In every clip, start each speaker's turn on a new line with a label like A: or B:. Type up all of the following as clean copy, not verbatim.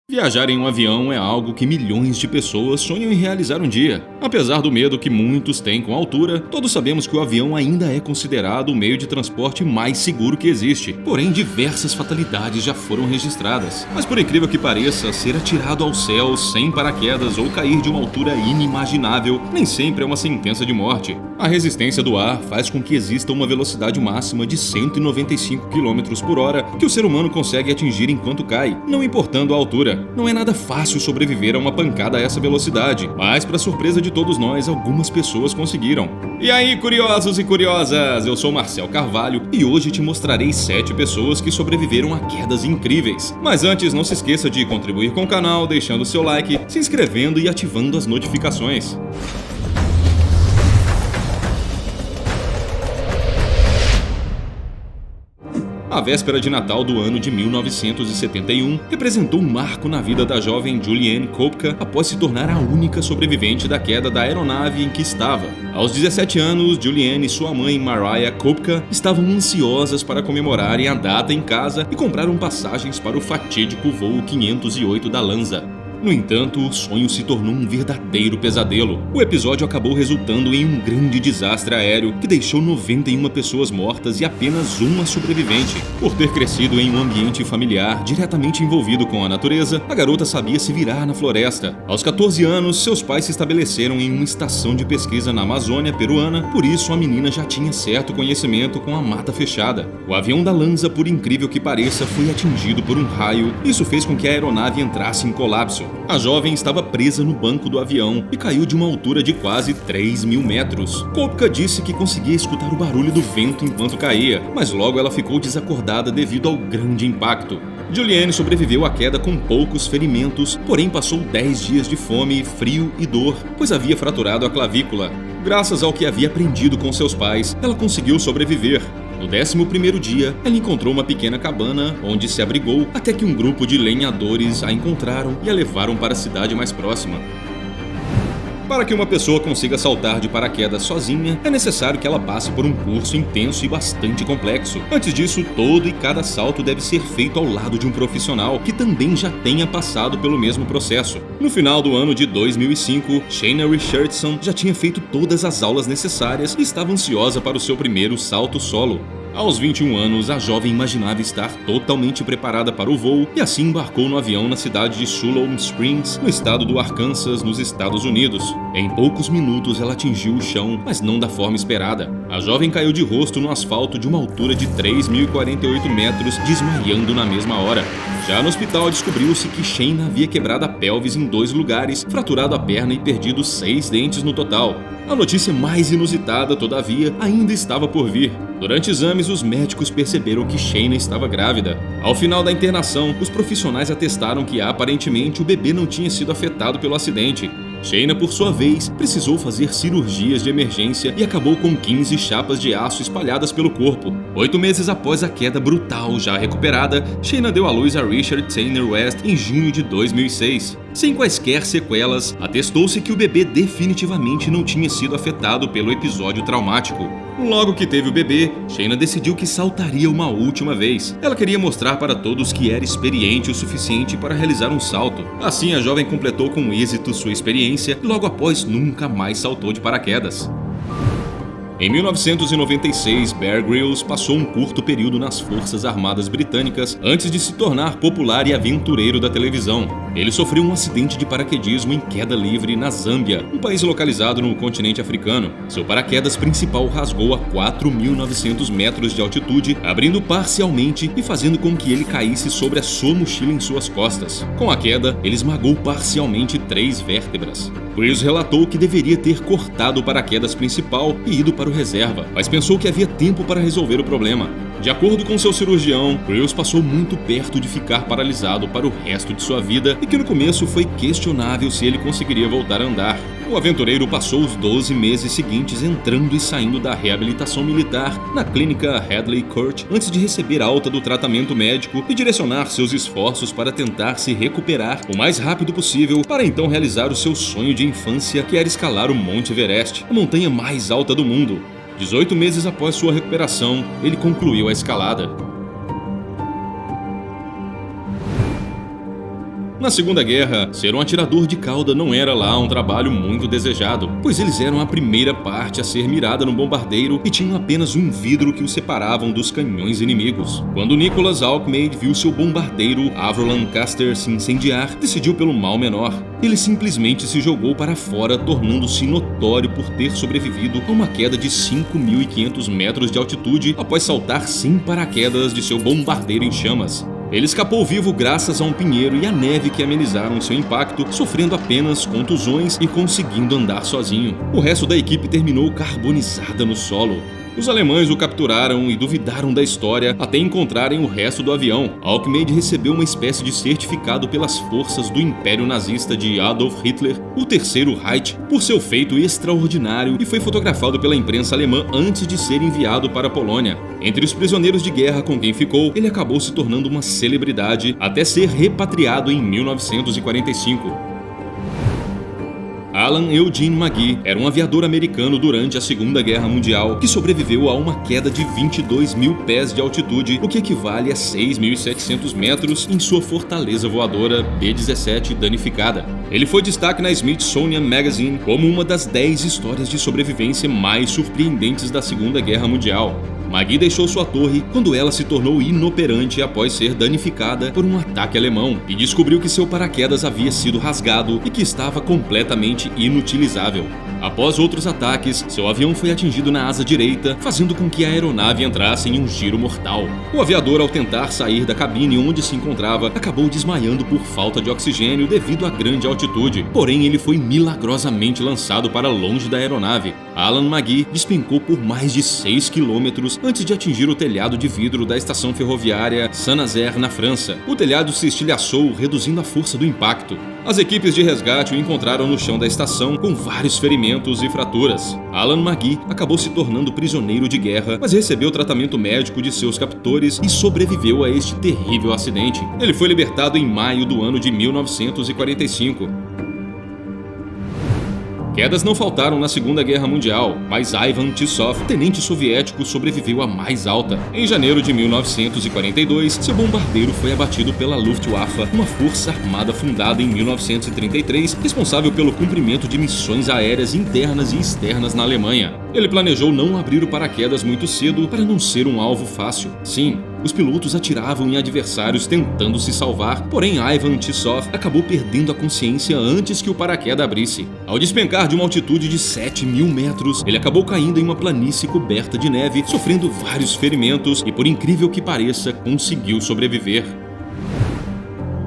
A: Viajar em um avião é algo que milhões de pessoas sonham em realizar um dia. Apesar do medo que muitos têm com a altura, todos sabemos que o avião ainda é considerado o meio de transporte mais seguro que existe. Porém, diversas fatalidades já foram registradas. Mas por incrível que pareça, ser atirado ao céu sem paraquedas ou cair de uma altura inimaginável nem sempre é uma sentença de morte. A resistência do ar faz com que exista uma velocidade máxima de 195 km por hora que o ser humano consegue atingir enquanto cai, não importando a altura. Não é nada fácil sobreviver a uma pancada a essa velocidade, mas para surpresa de todos nós, algumas pessoas conseguiram. E aí, curiosos e curiosas, eu sou Marcel Carvalho e hoje te mostrarei 7 pessoas que sobreviveram a quedas incríveis. Mas antes, não se esqueça de contribuir com o canal, deixando seu like, se inscrevendo e ativando as notificações. A véspera de Natal do ano de 1971 representou um marco na vida da jovem Julianne Koepka após se tornar a única sobrevivente da queda da aeronave em que estava. Aos 17 anos, Julianne e sua mãe Mariah Koepka estavam ansiosas para comemorarem a data em casa e compraram passagens para o fatídico voo 508 da Lufthansa. No entanto, o sonho se tornou um verdadeiro pesadelo. O episódio acabou resultando em um grande desastre aéreo que deixou 91 pessoas mortas e apenas uma sobrevivente. Por ter crescido em um ambiente familiar diretamente envolvido com a natureza, a garota sabia se virar na floresta. Aos 14 anos, seus pais se estabeleceram em uma estação de pesquisa na Amazônia peruana, por isso a menina já tinha certo conhecimento com a mata fechada. O avião da Lufthansa, por incrível que pareça, foi atingido por um raio. Isso fez com que a aeronave entrasse em colapso. A jovem estava presa no banco do avião e caiu de uma altura de quase 3.000 metros. Koepka disse que conseguia escutar o barulho do vento enquanto caía, mas logo ela ficou desacordada devido ao grande impacto. Julianne sobreviveu à queda com poucos ferimentos, porém passou 10 dias de fome, frio e dor, pois havia fraturado a clavícula. Graças ao que havia aprendido com seus pais, ela conseguiu sobreviver. No 11º dia, ela encontrou uma pequena cabana onde se abrigou até que um grupo de lenhadores a encontraram e a levaram para a cidade mais próxima. Para que uma pessoa consiga saltar de paraquedas sozinha, é necessário que ela passe por um curso intenso e bastante complexo. Antes disso, todo e cada salto deve ser feito ao lado de um profissional que também já tenha passado pelo mesmo processo. No final do ano de 2005, Shayna Richardson já tinha feito todas as aulas necessárias e estava ansiosa para o seu primeiro salto solo. Aos 21 anos, a jovem imaginava estar totalmente preparada para o voo e assim embarcou no avião na cidade de Siloam Springs, no estado do Arkansas, nos Estados Unidos. Em poucos minutos, ela atingiu o chão, mas não da forma esperada. A jovem caiu de rosto no asfalto de uma altura de 3.048 metros, desmaiando na mesma hora. Já no hospital, descobriu-se que Shayna havia quebrado a pelvis em 2 lugares, fraturado a perna e perdido 6 dentes no total. A notícia mais inusitada, todavia, ainda estava por vir. Durante exames, os médicos perceberam que Shayna estava grávida. Ao final da internação, os profissionais atestaram que aparentemente o bebê não tinha sido afetado pelo acidente. Shayna, por sua vez, precisou fazer cirurgias de emergência e acabou com 15 chapas de aço espalhadas pelo corpo. 8 meses após a queda brutal já recuperada, Shayna deu à luz a Richard Tanner West em junho de 2006. Sem quaisquer sequelas, atestou-se que o bebê definitivamente não tinha sido afetado pelo episódio traumático. Logo que teve o bebê, Shayna decidiu que saltaria uma última vez. Ela queria mostrar para todos que era experiente o suficiente para realizar um salto. Assim, a jovem completou com êxito sua experiência e logo após nunca mais saltou de paraquedas. Em 1996, Bear Grylls passou um curto período nas Forças Armadas Britânicas antes de se tornar popular e aventureiro da televisão. Ele sofreu um acidente de paraquedismo em queda livre na Zâmbia, um país localizado no continente africano. Seu paraquedas principal rasgou a 4.900 metros de altitude, abrindo parcialmente e fazendo com que ele caísse sobre a sua mochila em suas costas. Com a queda, ele esmagou parcialmente 3 vértebras. Grylls relatou que deveria ter cortado o paraquedas principal e ido para o reserva, mas pensou que havia tempo para resolver o problema. De acordo com seu cirurgião, Grylls passou muito perto de ficar paralisado para o resto de sua vida e que no começo foi questionável se ele conseguiria voltar a andar. O aventureiro passou os 12 meses seguintes entrando e saindo da reabilitação militar na clínica Hadley Court antes de receber alta do tratamento médico e direcionar seus esforços para tentar se recuperar o mais rápido possível para então realizar o seu sonho de infância, que era escalar o Monte Everest, a montanha mais alta do mundo. 18 meses após sua recuperação, ele concluiu a escalada. Na Segunda Guerra, ser um atirador de cauda não era lá um trabalho muito desejado, pois eles eram a primeira parte a ser mirada no bombardeiro e tinham apenas um vidro que os separavam dos canhões inimigos. Quando Nicholas Alcmeid viu seu bombardeiro Avro Lancaster se incendiar, decidiu pelo mal menor. Ele simplesmente se jogou para fora, tornando-se notório por ter sobrevivido a uma queda de 5.500 metros de altitude após saltar sem paraquedas de seu bombardeiro em chamas. Ele escapou vivo graças a um pinheiro e a neve que amenizaram seu impacto, sofrendo apenas contusões e conseguindo andar sozinho. O resto da equipe terminou carbonizada no solo. Os alemães o capturaram e duvidaram da história até encontrarem o resto do avião. Alcmeid recebeu uma espécie de certificado pelas forças do Império Nazista de Adolf Hitler, o Terceiro Reich, por seu feito extraordinário, e foi fotografado pela imprensa alemã antes de ser enviado para a Polônia. Entre os prisioneiros de guerra com quem ficou, ele acabou se tornando uma celebridade até ser repatriado em 1945. Alan Eugene McGee era um aviador americano durante a Segunda Guerra Mundial que sobreviveu a uma queda de 22 mil pés de altitude, o que equivale a 6.700 metros, em sua fortaleza voadora B-17 danificada. Ele foi destaque na Smithsonian Magazine como uma das 10 histórias de sobrevivência mais surpreendentes da Segunda Guerra Mundial. McGee deixou sua torre quando ela se tornou inoperante após ser danificada por um ataque alemão e descobriu que seu paraquedas havia sido rasgado e que estava completamente inutilizável. Após outros ataques, seu avião foi atingido na asa direita, fazendo com que a aeronave entrasse em um giro mortal. O aviador, ao tentar sair da cabine onde se encontrava, acabou desmaiando por falta de oxigênio devido à grande altitude. Porém, ele foi milagrosamente lançado para longe da aeronave. Alan McGee despencou por mais de 6 quilômetros antes de atingir o telhado de vidro da estação ferroviária Saint-Nazaire, na França. O telhado se estilhaçou, reduzindo a força do impacto. As equipes de resgate o encontraram no chão da estação com vários ferimentos e fraturas. Alan McGee acabou se tornando prisioneiro de guerra, mas recebeu tratamento médico de seus captores e sobreviveu a este terrível acidente. Ele foi libertado em maio do ano de 1945. Quedas não faltaram na Segunda Guerra Mundial, mas Ivan Tissov, tenente soviético, sobreviveu à mais alta. Em janeiro de 1942, seu bombardeiro foi abatido pela Luftwaffe, uma força armada fundada em 1933, responsável pelo cumprimento de missões aéreas internas e externas na Alemanha. Ele planejou não abrir o paraquedas muito cedo para não ser um alvo fácil. Sim, os pilotos atiravam em adversários tentando se salvar, porém Ivan Tissov acabou perdendo a consciência antes que o paraquedas abrisse. Ao despencar de uma altitude de 7.000 metros, ele acabou caindo em uma planície coberta de neve, sofrendo vários ferimentos e, por incrível que pareça, conseguiu sobreviver.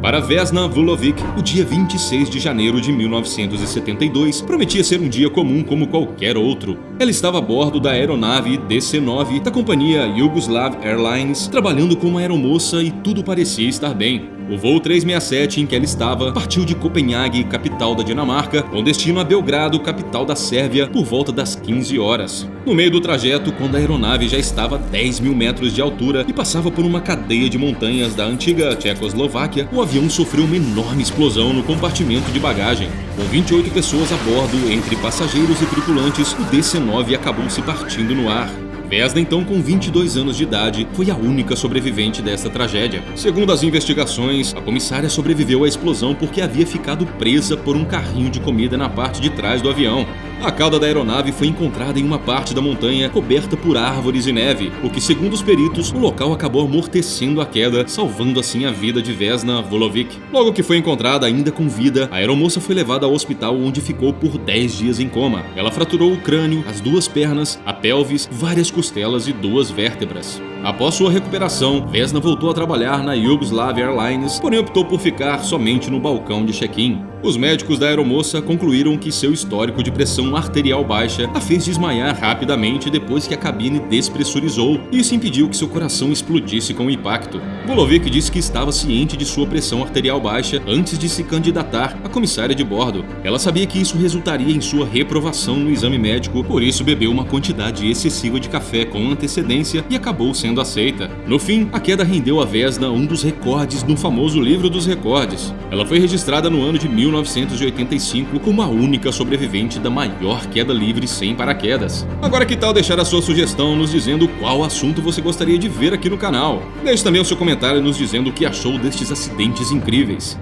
A: Para Vesna Vulovic, o dia 26 de janeiro de 1972 prometia ser um dia comum como qualquer outro. Ela estava a bordo da aeronave DC-9 da companhia Yugoslav Airlines, trabalhando como aeromoça, e tudo parecia estar bem. O voo 367 em que ela estava partiu de Copenhague, capital da Dinamarca, com destino a Belgrado, capital da Sérvia, por volta das 15 horas. No meio do trajeto, quando a aeronave já estava a 10.000 metros de altura e passava por uma cadeia de montanhas da antiga Tchecoslováquia, o avião sofreu uma enorme explosão no compartimento de bagagem. Com 28 pessoas a bordo, entre passageiros e tripulantes, o DC-9 acabou se partindo no ar. Vesna, então com 22 anos de idade, foi a única sobrevivente dessa tragédia. Segundo as investigações, a comissária sobreviveu à explosão porque havia ficado presa por um carrinho de comida na parte de trás do avião. A cauda da aeronave foi encontrada em uma parte da montanha coberta por árvores e neve, o que, segundo os peritos, o local acabou amortecendo a queda, salvando assim a vida de Vesna Vulovic. Logo que foi encontrada ainda com vida, a aeromoça foi levada ao hospital, onde ficou por 10 dias em coma. Ela fraturou o crânio, as 2 pernas, a pelvis, várias costelas e 2 vértebras. Após sua recuperação, Vesna voltou a trabalhar na Yugoslav Airlines, porém optou por ficar somente no balcão de check-in. Os médicos da aeromoça concluíram que seu histórico de pressão arterial baixa a fez desmaiar rapidamente depois que a cabine despressurizou, e isso impediu que seu coração explodisse com o impacto. Vulovic disse que estava ciente de sua pressão arterial baixa antes de se candidatar a comissária de bordo. Ela sabia que isso resultaria em sua reprovação no exame médico, por isso bebeu uma quantidade excessiva de café com antecedência e acabou sendo sendo aceita. No fim, a queda rendeu a Vesna um dos recordes no famoso livro dos recordes. Ela foi registrada no ano de 1985 como a única sobrevivente da maior queda livre sem paraquedas. Agora, que tal deixar a sua sugestão nos dizendo qual assunto você gostaria de ver aqui no canal? Deixe também o seu comentário nos dizendo o que achou destes acidentes incríveis.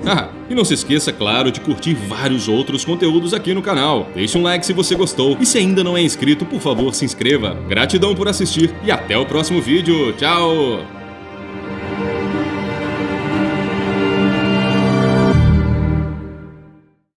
A: E não se esqueça, claro, de curtir vários outros conteúdos aqui no canal. Deixe um like se você gostou e se ainda não é inscrito, por favor, se inscreva. Gratidão por assistir e até o próximo vídeo. Tchau!